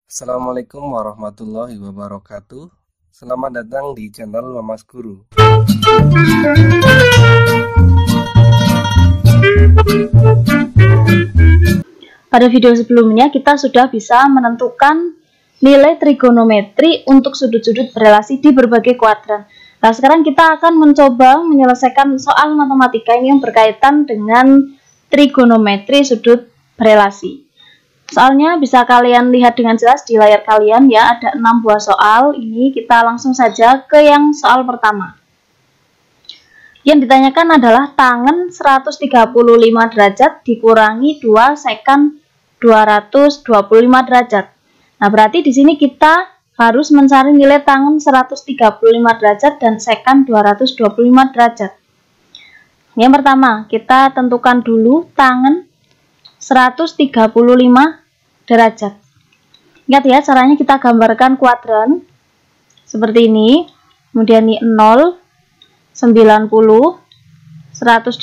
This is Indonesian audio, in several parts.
Assalamualaikum warahmatullahi wabarakatuh. Selamat datang di channel Mamas Guru. Pada video sebelumnya kita sudah bisa menentukan nilai trigonometri untuk sudut-sudut berelasi di berbagai kuadran. Nah, sekarang kita akan mencoba menyelesaikan soal matematika yang berkaitan dengan trigonometri sudut berelasi. Soalnya bisa kalian lihat dengan jelas di layar kalian ya, ada 6 buah soal. Ini kita langsung saja ke yang soal pertama. Yang ditanyakan adalah tangen 135 derajat dikurangi 2 seken 225 derajat. Nah, berarti di sini kita harus mencari nilai tangen 135 derajat dan seken 225 derajat. Yang pertama, kita tentukan dulu tangen 135 derajat. Ingat ya, caranya kita gambarkan kuadran seperti ini. Kemudian ini 0, 90, 180,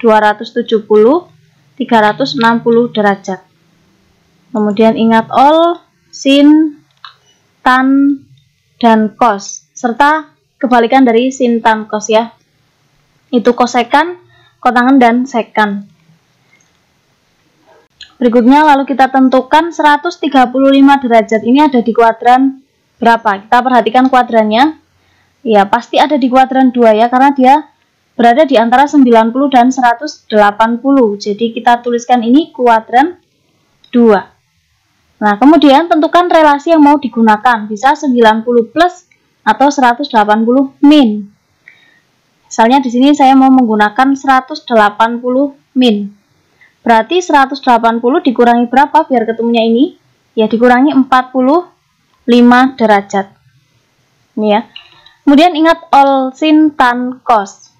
270, 360 derajat. Kemudian ingat all, sin, tan, dan cos, serta kebalikan dari sin, tan, cos ya. Itu kosekan, kotangen, dan sekan. Berikutnya lalu kita tentukan 135 derajat ini ada di kuadran berapa? Kita perhatikan kuadrannya. Ya, pasti ada di kuadran 2 ya, karena dia berada di antara 90 dan 180. Jadi kita tuliskan ini kuadran 2. Nah, kemudian tentukan relasi yang mau digunakan. Bisa 90 plus atau 180 min. Misalnya di sini saya mau menggunakan 180 min. Berarti 180 dikurangi berapa biar ketemunya ini? Ya, dikurangi 45 derajat. Ini ya. Kemudian ingat all, sin, tan, cos.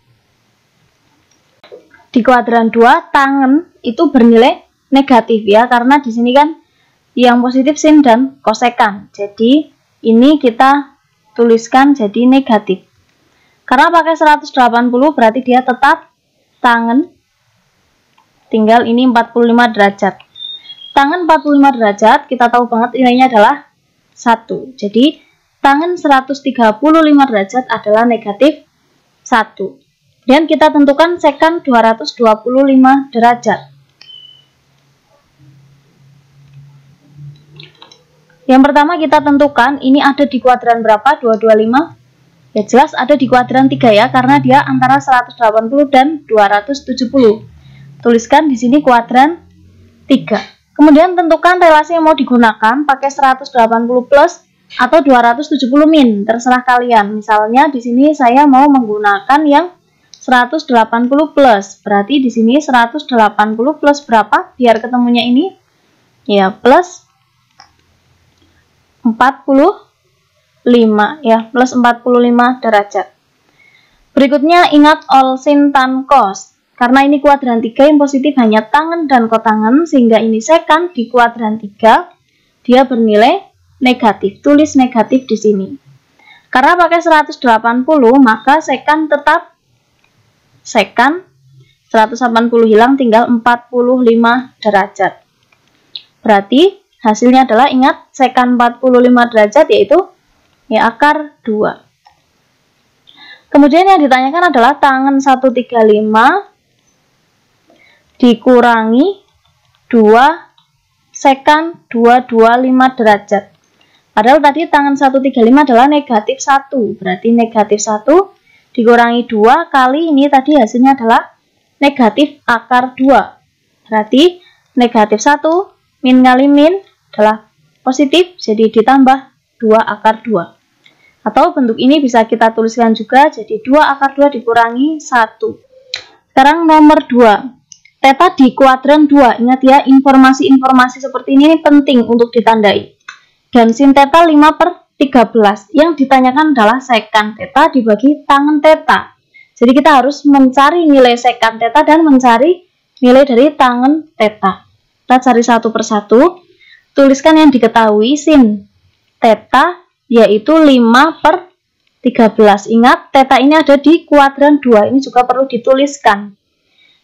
Di kuadran 2, tangen itu bernilai negatif ya, karena di sini kan yang positif sin dan kosekan. Jadi ini kita tuliskan jadi negatif. Karena pakai 180 berarti dia tetap tangen. Tinggal ini 45 derajat. Tangen 45 derajat, kita tahu banget nilainya adalah 1. Jadi tangen 135 derajat adalah negatif 1. Dan kita tentukan seken 225 derajat. Yang pertama kita tentukan ini ada di kuadran berapa? 225. Ya jelas ada di kuadran 3 ya, karena dia antara 180 dan 270. Tuliskan di sini kuadran 3. Kemudian tentukan relasi yang mau digunakan, pakai 180 plus atau 270 min, terserah kalian. Misalnya di sini saya mau menggunakan yang 180 plus. Berarti di sini 180 plus berapa? Biar ketemunya ini ya plus 45 ya, plus 45 derajat. Berikutnya ingat all, sin, tan, cos. Karena ini kuadran 3 yang positif hanya tangen dan kotangen, sehingga ini sekan di kuadran 3 dia bernilai negatif. Tulis negatif di sini. Karena pakai 180 maka sekan tetap sekan, 180 hilang tinggal 45 derajat. Berarti hasilnya adalah ingat sekan 45 derajat yaitu ya akar 2. Kemudian yang ditanyakan adalah tangen 135 dikurangi 2 sekan 225 derajat. Padahal tadi tangen 135 adalah negatif 1. Berarti negatif 1 dikurangi 2 kali ini tadi hasilnya adalah negatif akar 2. Berarti negatif 1 min kali min adalah positif, jadi ditambah 2 akar 2. Atau bentuk ini bisa kita tuliskan juga, jadi 2 akar 2 dikurangi 1. Sekarang nomor 2. Theta di kuadran 2. Ingat ya, informasi-informasi seperti ini penting untuk ditandai. Dan sin theta 5/13. Yang ditanyakan adalah sekan theta dibagi tangen theta. Jadi kita harus mencari nilai sekan theta dan mencari nilai dari tangen theta. Kita cari satu persatu. Tuliskan yang diketahui sin theta yaitu 5/13. Ingat theta ini ada di kuadran 2. Ini juga perlu dituliskan.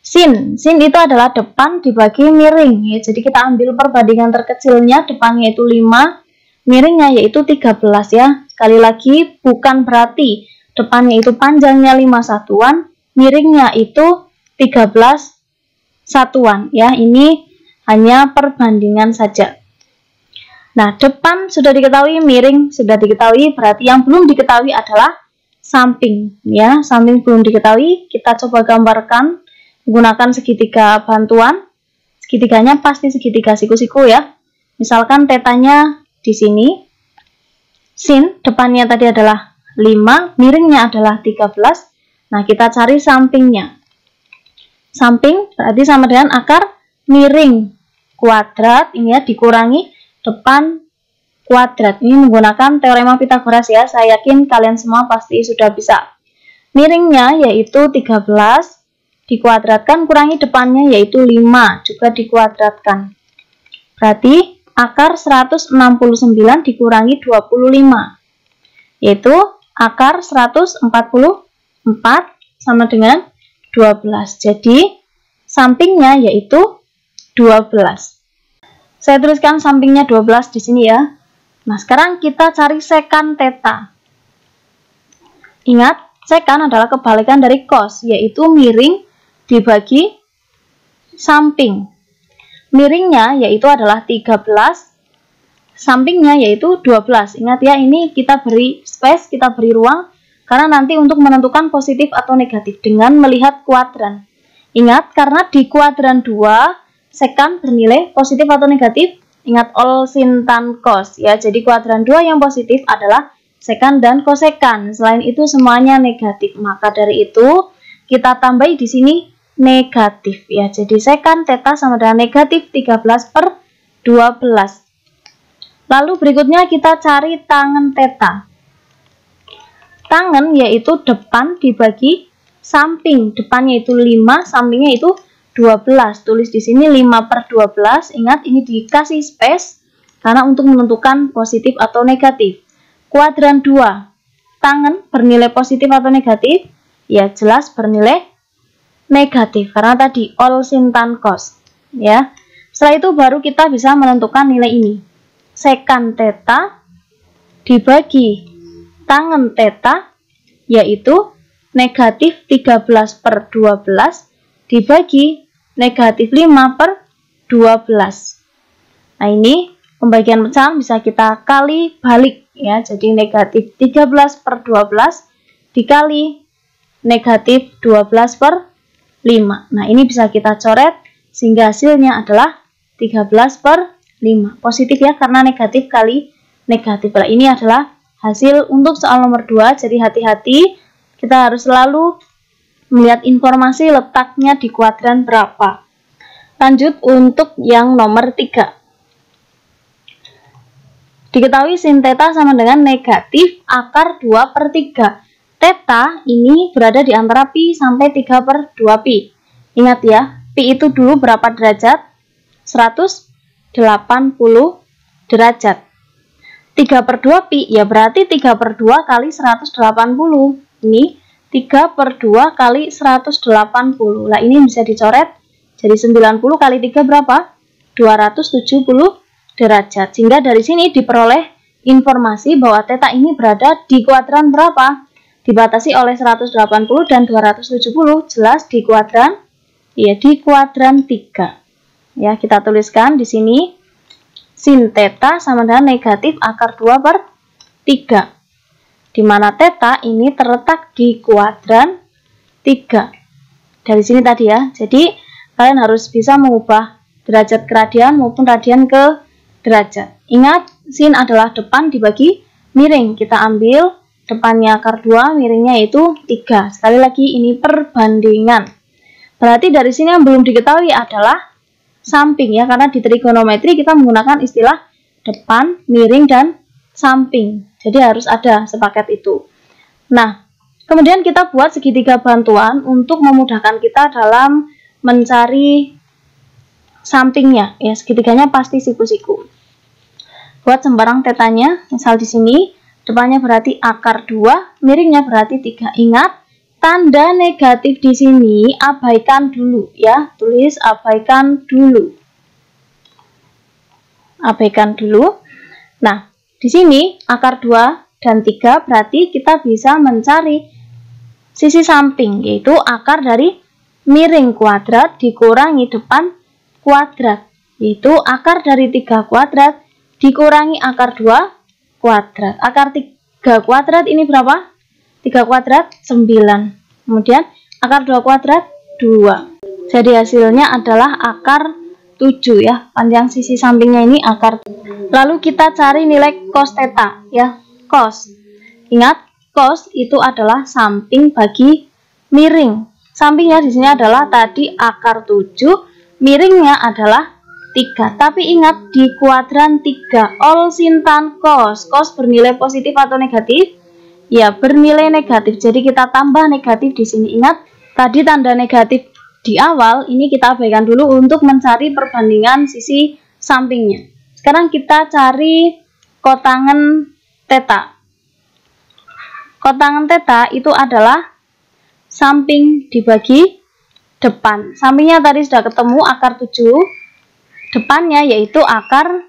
Sin itu adalah depan dibagi miring ya. Jadi kita ambil perbandingan terkecilnya, depannya itu 5, miringnya yaitu 13 ya. Sekali lagi, bukan berarti depannya itu panjangnya 5 satuan, miringnya itu 13 satuan ya. Ini hanya perbandingan saja. Nah, depan sudah diketahui, miring sudah diketahui, berarti yang belum diketahui adalah samping ya. Samping belum diketahui, kita coba gambarkan menggunakan segitiga bantuan. Segitiganya pasti segitiga siku-siku ya. Misalkan tetanya di sini. Sin depannya tadi adalah 5, miringnya adalah 13. Nah, kita cari sampingnya. Samping berarti sama dengan akar miring kuadrat ini ya, dikurangi depan kuadrat. Ini menggunakan teorema Pitagoras ya. Saya yakin kalian semua pasti sudah bisa. Miringnya yaitu 13 dikuadratkan, kurangi depannya yaitu 5 juga dikuadratkan. Berarti akar 169 dikurangi 25 yaitu akar 144 sama dengan 12. Jadi sampingnya yaitu 12. Saya tuliskan sampingnya 12 di sini ya. Nah, sekarang kita cari sekan theta. Ingat, sekan adalah kebalikan dari cos, yaitu miring dibagi samping. Miringnya yaitu adalah 13, sampingnya yaitu 12. Ingat ya, ini kita beri space, kita beri ruang, karena nanti untuk menentukan positif atau negatif dengan melihat kuadran. Ingat, karena di kuadran 2, sekan bernilai positif atau negatif. Ingat all sin tan cos ya. Jadi kuadran 2 yang positif adalah sekan dan kosekan. Selain itu semuanya negatif. Maka dari itu kita tambahi di sini negatif ya. Jadi sekan theta sama dengan negatif 13/12. Lalu berikutnya kita cari tangen theta. Tangen yaitu depan dibagi samping. Depannya itu 5, sampingnya itu 12. Tulis di sini 5/12. Ingat, ini dikasih space karena untuk menentukan positif atau negatif. Kuadran 2. Tangen bernilai positif atau negatif? Ya, jelas bernilai negatif karena tadi all sin tan cos ya. Setelah itu baru kita bisa menentukan nilai ini. Sekan theta dibagi tangen theta yaitu negatif 13/12 dibagi negatif 5/12. Nah, ini pembagian pecahan bisa kita kali balik ya. Jadi negatif 13/12 dikali negatif 12/5. Nah, ini bisa kita coret sehingga hasilnya adalah 13/5. Positif ya, karena negatif kali negatif. Nah, ini adalah hasil untuk soal nomor 2. Jadi hati-hati, kita harus selalu melihat informasi letaknya di kuadran berapa. Lanjut untuk yang nomor 3. Diketahui sin theta sama dengan negatif akar 2/3. Theta ini berada di antara pi sampai 3/2pi. Ingat ya, pi itu dulu berapa derajat? 180 derajat. 3/2pi ya berarti 3/2 kali 180. Ini 3/2 kali 180. Nah, ini bisa dicoret. Jadi 90 kali 3 berapa? 270 derajat. Sehingga dari sini diperoleh informasi bahwa theta ini berada di kuadran berapa? Dibatasi oleh 180 dan 270, jelas di kuadran ya, di kuadran 3. Ya, kita tuliskan di sini sin theta sama dengan negatif akar 2/3. Di mana theta ini terletak di kuadran 3. Dari sini tadi ya. Jadi kalian harus bisa mengubah derajat ke radian maupun radian ke derajat. Ingat, sin adalah depan dibagi miring. Kita ambil depannya akar 2, miringnya itu 3. Sekali lagi ini perbandingan. Berarti dari sini yang belum diketahui adalah samping ya, karena di trigonometri kita menggunakan istilah depan, miring, dan samping. Jadi harus ada sepaket itu. Nah, kemudian kita buat segitiga bantuan untuk memudahkan kita dalam mencari sampingnya. Ya, segitiganya pasti siku-siku. Buat sembarang tetanya, misal di sini depannya berarti akar 2, miringnya berarti 3. Ingat, tanda negatif di sini abaikan dulu ya, tulis abaikan dulu. Abaikan dulu. Nah, di sini akar 2 dan 3 berarti kita bisa mencari sisi samping, yaitu akar dari miring kuadrat dikurangi depan kuadrat, yaitu akar dari 3 kuadrat dikurangi akar 2 kuadrat. Akar 3 kuadrat ini berapa? 3 kuadrat 9. Kemudian akar 2 kuadrat 2. Jadi hasilnya adalah akar 7 ya. Panjang sisi sampingnya ini akar 7. Lalu kita cari nilai cos theta ya. Cos. Ingat, cos itu adalah samping bagi miring. Sampingnya di sini adalah tadi akar 7, miringnya adalah 3. Tapi ingat di kuadran 3 all sin tan cos. Cos bernilai positif atau negatif? Ya, bernilai negatif. Jadi kita tambah negatif di sini. Ingat, tadi tanda negatif di awal, ini kita abaikan dulu untuk mencari perbandingan sisi sampingnya. Sekarang kita cari kotangan theta. Kotangan theta itu adalah samping dibagi depan. Sampingnya tadi sudah ketemu akar 7. Depannya yaitu akar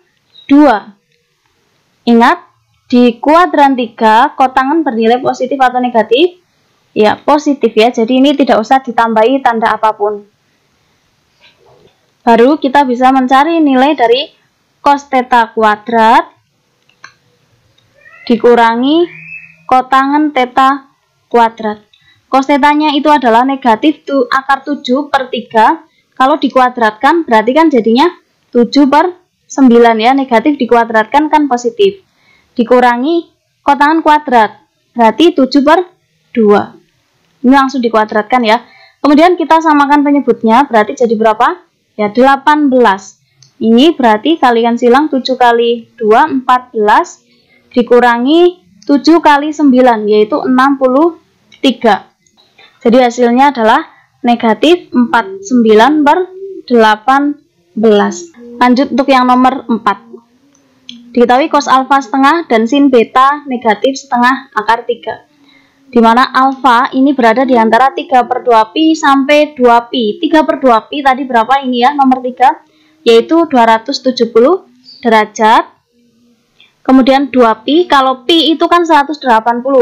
2. Ingat, di kuadran 3, kotangan bernilai positif atau negatif? Ya, positif ya. Jadi ini tidak usah ditambahi tanda apapun. Baru kita bisa mencari nilai dari cos theta kuadrat dikurangi kotangan theta kuadrat. Cos thetanya itu adalah negatif akar 7 per 3. Kalau dikuadratkan berarti kan jadinya 7 per 9 ya. Negatif dikuadratkan kan positif. Dikurangi kotangan kuadrat, berarti 7 per 2. Ini langsung dikuadratkan ya. Kemudian kita samakan penyebutnya, berarti jadi berapa? Ya 18. Ini berarti kalikan silang 7 kali 2, 14. Dikurangi 7 kali 9, yaitu 63. Jadi hasilnya adalah negatif 49 per 18. Lanjut untuk yang nomor 4. Diketahui cos alfa setengah dan sin beta negatif setengah akar 3. Di mana alfa ini berada di antara 3 per 2pi sampai 2pi. 3 per 2pi tadi berapa ini ya, nomor 3? Yaitu 270 derajat. Kemudian 2pi, kalau pi itu kan 180,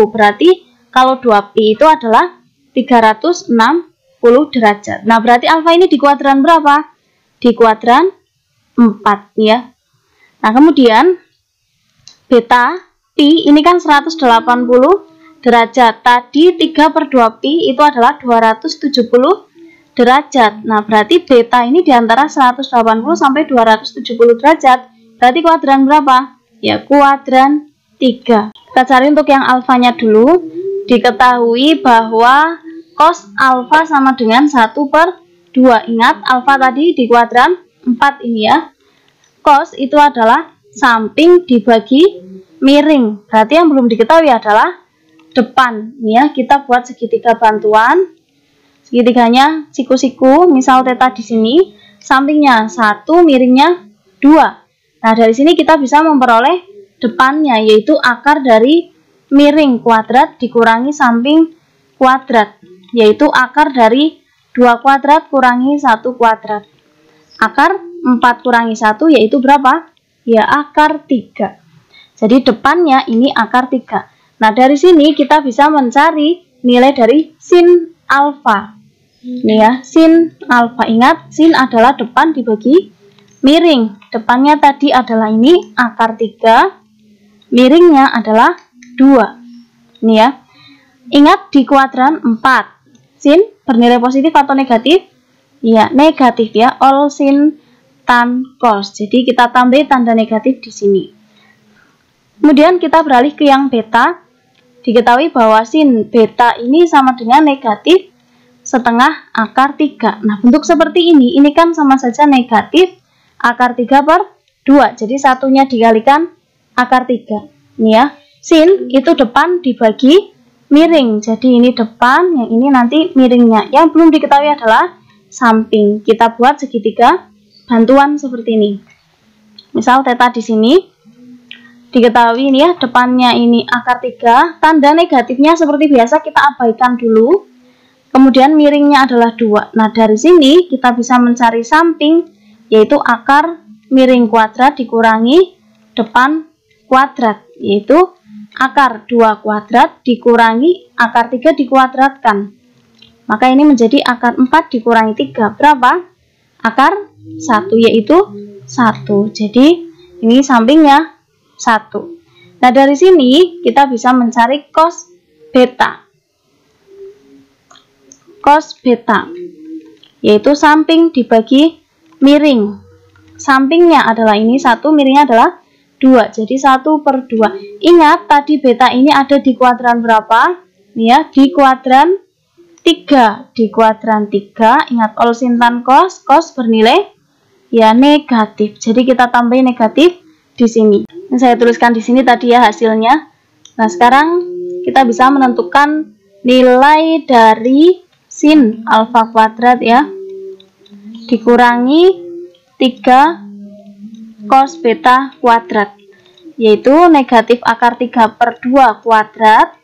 berarti kalau 2pi itu adalah 360 derajat. Nah, berarti alfa ini di kuadran berapa? Di kuadran 4 ya. Nah, kemudian beta pi ini kan 180 derajat. Tadi 3 per 2pi itu adalah 270 derajat. Nah, berarti beta ini di antara 180 sampai 270 derajat. Berarti kuadran berapa? Ya, kuadran 3. Kita cari untuk yang alfanya dulu. Diketahui bahwa cos alfa sama dengan 1 per 2. Ingat, alfa tadi di kuadran 4 ini ya. Cos itu adalah samping dibagi miring. Berarti yang belum diketahui adalah depan. Ini ya, kita buat segitiga bantuan. Segitiganya siku-siku, misal theta di sini, sampingnya 1, miringnya 2. Nah, dari sini kita bisa memperoleh depannya, yaitu akar dari miring kuadrat dikurangi samping kuadrat, yaitu akar dari 2 kuadrat kurangi 1 kuadrat. Akar 4 kurangi 1 yaitu berapa? Ya, akar 3. Jadi depannya ini akar 3. Nah, dari sini kita bisa mencari nilai dari sin alfa. Ini ya, sin alfa. Ingat, sin adalah depan dibagi miring. Depannya tadi adalah ini akar 3. Miringnya adalah 2. Ini ya. Ingat di kuadran 4. Sin bernilai positif atau negatif? Ya, negatif ya, all sin tan cos. Jadi kita tambah tanda negatif di sini. Kemudian kita beralih ke yang beta. Diketahui bahwa sin beta ini sama dengan negatif setengah akar 3. Nah, bentuk seperti ini kan sama saja negatif akar 3 per 2. Jadi satunya dikalikan akar 3. Ini ya, sin itu depan dibagi miring. Jadi ini depan, yang ini nanti miringnya. Yang belum diketahui adalah samping. Kita buat segitiga bantuan seperti ini. Misal theta di sini diketahui ini ya, depannya ini akar 3. Tanda negatifnya seperti biasa kita abaikan dulu. kemudian miringnya adalah 2. Nah, dari sini kita bisa mencari samping, yaitu akar miring kuadrat dikurangi depan kuadrat, yaitu akar 2 kuadrat dikurangi akar 3 dikuadratkan. Maka ini menjadi akar 4 dikurangi 3. Berapa? Akar 1, yaitu 1. Jadi ini sampingnya 1. Nah, dari sini kita bisa mencari cos beta. Cos beta, yaitu samping dibagi miring. Sampingnya adalah ini 1, miringnya adalah 2. Jadi 1/2. Ingat, tadi beta ini ada di kuadran berapa? Ya, di kuadran 3. Di kuadran 3, ingat all sin tan cos, cos bernilai ya negatif. Jadi kita tambahin negatif di sini. Ini saya tuliskan di sini tadi ya hasilnya. Nah, sekarang kita bisa menentukan nilai dari sin alfa kuadrat ya. Dikurangi 3 cos beta kuadrat, yaitu negatif akar 3/2 kuadrat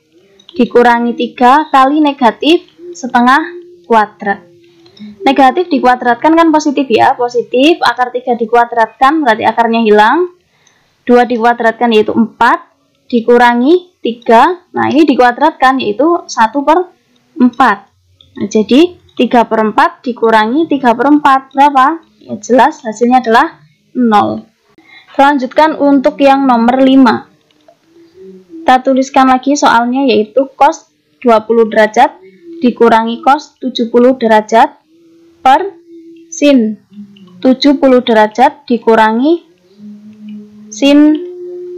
dikurangi 3 kali negatif setengah kuadrat. Negatif dikuadratkan kan positif ya, positif. Akar 3 dikuadratkan berarti akarnya hilang. 2 dikuadratkan yaitu 4 dikurangi 3. Nah, ini dikuadratkan yaitu 1/4. Nah, jadi 3/4 dikurangi 3/4 berapa? Ya jelas hasilnya adalah 0. Selanjutkan untuk yang nomor 5. Kita tuliskan lagi soalnya, yaitu cos 20 derajat dikurangi cos 70 derajat per sin 70 derajat dikurangi sin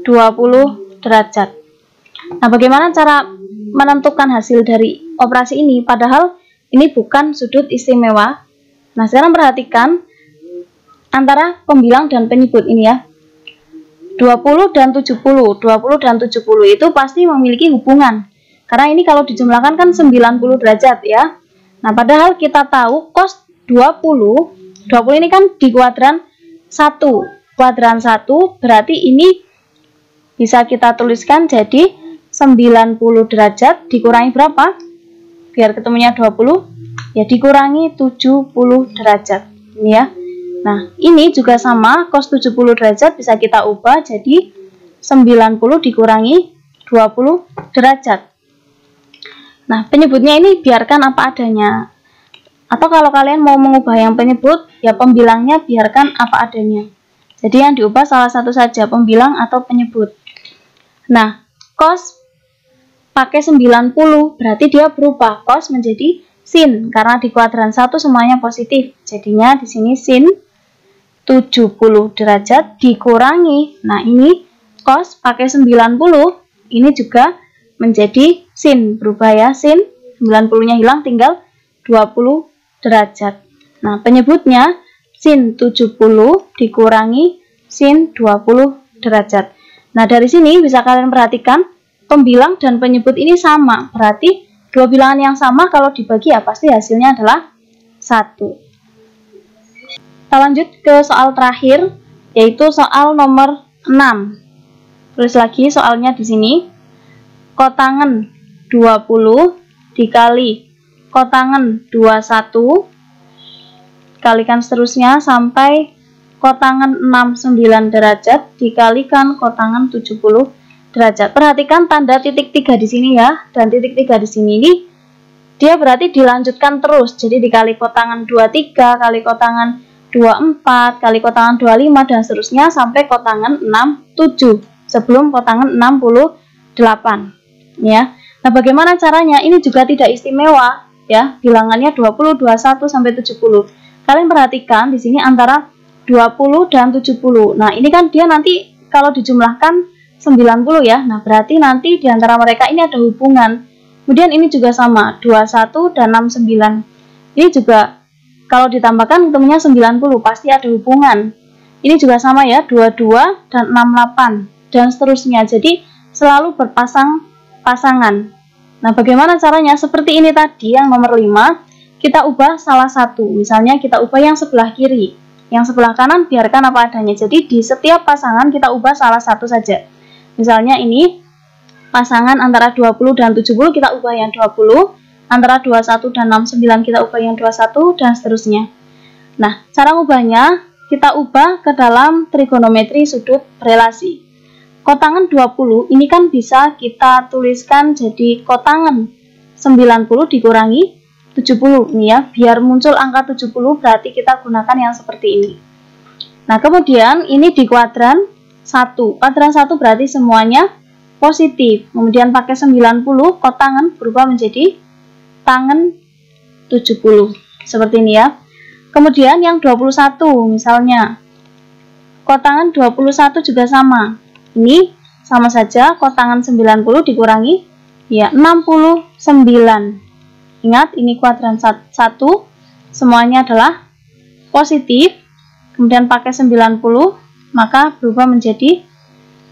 20 derajat. Nah, bagaimana cara menentukan hasil dari operasi ini? Padahal ini bukan sudut istimewa. Nah, sekarang perhatikan antara pembilang dan penyebut ini ya. 20 dan 70. 20 dan 70 itu pasti memiliki hubungan. Karena ini kalau dijumlahkan kan 90 derajat ya. Nah, padahal kita tahu cos 20 ini kan di kuadran 1. Kuadran 1 berarti ini bisa kita tuliskan jadi 90 derajat dikurangi berapa? Biar ketemunya 20. Ya, dikurangi 70 derajat. Ini ya. Nah, ini juga sama, cos 70 derajat bisa kita ubah jadi 90 dikurangi 20 derajat. Nah, penyebutnya ini biarkan apa adanya. Atau kalau kalian mau mengubah yang penyebut, ya pembilangnya biarkan apa adanya. Jadi yang diubah salah satu saja, pembilang atau penyebut. Nah, cos pakai 90, berarti dia berubah cos menjadi sin. Karena di kuadran 1 semuanya positif. Jadinya di sini sin 70 derajat dikurangi. Nah, ini cos pakai 90, ini juga menjadi sin, berubah ya, sin 90-nya hilang, tinggal 20 derajat. Nah, penyebutnya sin 70 dikurangi sin 20 derajat. Nah, dari sini bisa kalian perhatikan pembilang dan penyebut ini sama. Berarti dua bilangan yang sama kalau dibagi ya pasti hasilnya adalah 1. Kita lanjut ke soal terakhir, yaitu soal nomor 6. Tulis lagi soalnya di sini. Kotangan 20 dikali kotangan 21 kalikan seterusnya sampai kotangan 69 derajat dikalikan kotangan 70 derajat. Perhatikan tanda titik 3 di sini ya, dan titik 3 di sini ini dia berarti dilanjutkan terus. Jadi dikali kotangan 23 kali kotangan 24 kali kotangan 25 dan seterusnya sampai kotangan 67 sebelum kotangan 68 ya. Nah, bagaimana caranya? Ini juga tidak istimewa ya, bilangannya 20, 21 sampai 70. Kalian perhatikan di sini antara 20 dan 70. Nah, ini kan dia nanti kalau dijumlahkan 90 ya. Nah, berarti nanti di antara mereka ini ada hubungan. Kemudian ini juga sama, 21 dan 69. Ini juga kalau ditambahkan ketemunya 90, pasti ada hubungan. Ini juga sama ya, 22 dan 68 dan seterusnya. Jadi selalu berpasang-pasangan. Nah, bagaimana caranya? Seperti ini tadi yang nomor 5, kita ubah salah satu. Misalnya kita ubah yang sebelah kiri. Yang sebelah kanan biarkan apa adanya. Jadi di setiap pasangan kita ubah salah satu saja. Misalnya ini pasangan antara 20 dan 70 kita ubah yang 20, antara 21 dan 69 kita ubah yang 21 dan seterusnya. Nah, cara ubahnya kita ubah ke dalam trigonometri sudut relasi. Kotangan 20 ini kan bisa kita tuliskan jadi kotangan 90 dikurangi 70 ini ya, biar muncul angka 70 berarti kita gunakan yang seperti ini. Nah, kemudian ini di kuadran 1. Kuadran 1 berarti semuanya positif. Kemudian pakai 90, kotangan berubah menjadi tangan 70. Seperti ini ya. Kemudian yang 21 misalnya. Kotangan 21 juga sama. Ini sama saja, kotangan 90 dikurangi ya 69. Ingat, ini kuadran 1, semuanya adalah positif. Kemudian pakai 90, maka berubah menjadi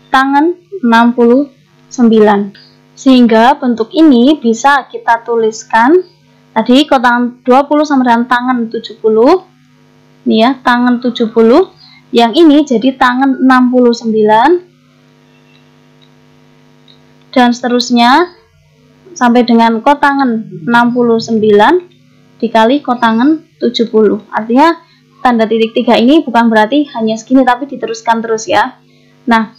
tangan 69. Sehingga bentuk ini bisa kita tuliskan tadi kotangan 20 sama dengan tangan 70. Ini ya, tangan 70. Yang ini jadi tangan 69. Dan seterusnya sampai dengan kotangan 69 dikali kotangan 70. Artinya tanda titik 3 ini bukan berarti hanya segini, tapi diteruskan terus ya. Nah,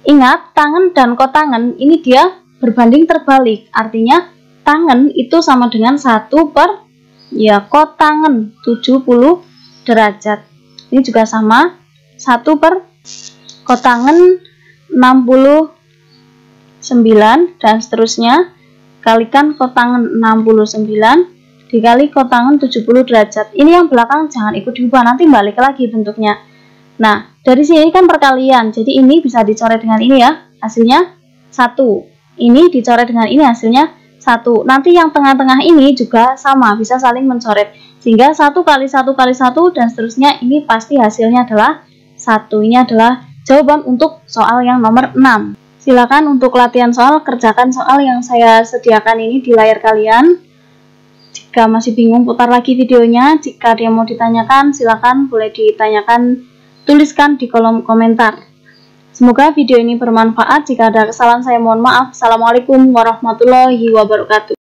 ingat tangan dan kotangan ini dia berbanding terbalik. Artinya tangan itu sama dengan 1 per ya kotangan 70 derajat. Ini juga sama 1 per kotangan 69 dan seterusnya. Kalikan kotangan 69 dikali kotangan 70 derajat. Ini yang belakang jangan ikut diubah, nanti balik lagi bentuknya. Nah, dari sini kan perkalian, jadi ini bisa dicoret dengan ini ya, hasilnya 1. Ini dicoret dengan ini, hasilnya 1. Nanti yang tengah-tengah ini juga sama, bisa saling mencoret. Sehingga 1 kali 1 kali 1 dan seterusnya, ini pasti hasilnya adalah 1. Ini adalah jawaban untuk soal yang nomor 6. Silakan untuk latihan soal, kerjakan soal yang saya sediakan ini di layar kalian. Jika masih bingung, putar lagi videonya. Jika ada yang mau ditanyakan, silakan boleh ditanyakan, tuliskan di kolom komentar. Semoga video ini bermanfaat. Jika ada kesalahan, saya mohon maaf. Assalamualaikum warahmatullahi wabarakatuh.